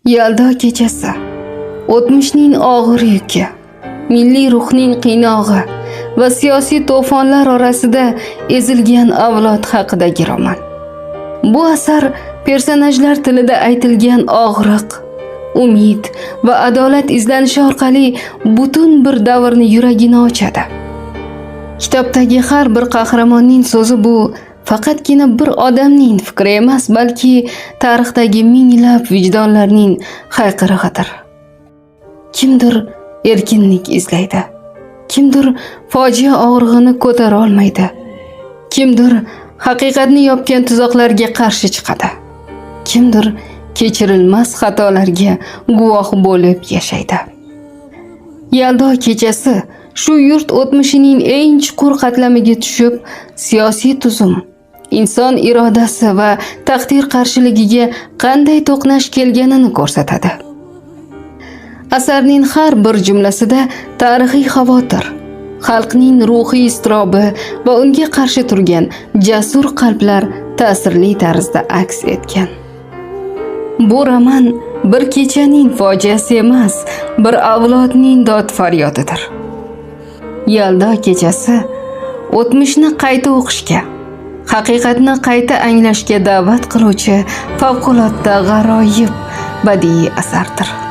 Yaldo kechasi. O'tmishning og'ir yuki, milliy ruhning qiynog'i va siyosiy to'fonlar orasida ezilgan avlod haqidagi roman. Bu asar personajlar tilida aytilgan og'riq, umid va adolat izlanishi orqali butun bir davrni yuragini ochadi. Kitobdagi har bir qahramonning so'zi bu faqatgina bir odamning fikri emas, balki tarixdagi minglab vijdonlarning hayqirig'idir. Kimdir erkinlik izlaydi, kimdir fojia og'rig'ini ko'tara olmaydi, kimdir haqiqatni yopgan tuzoqlarga qarshi chiqadi, kimdir kechirilmas xatolarga guvoh bo'lib yashaydi. Yaldo kechasi shu yurt o'tmishining eng chuqur qatlamiga tushib, siyosiy tuzum, inson irodasi va taqdir qarshiligiga qanday to'qnash kelganini ko'rsatadi. Asarning har bir jumlasida tarixiy xavotir, xalqning ruhiy iztirobi va unga qarshi turgan jasur qalblar ta'sirli tarzda aks etgan. Bu roman bir kechaning fojiasi emas, bir avlodning dod faryodidir. Yaldo kechasi o'tmishni qayta o'qishga, haqiqatni qayta anglashga da'vat qiluvchi favqulodda g'aroyib badiiy asardir.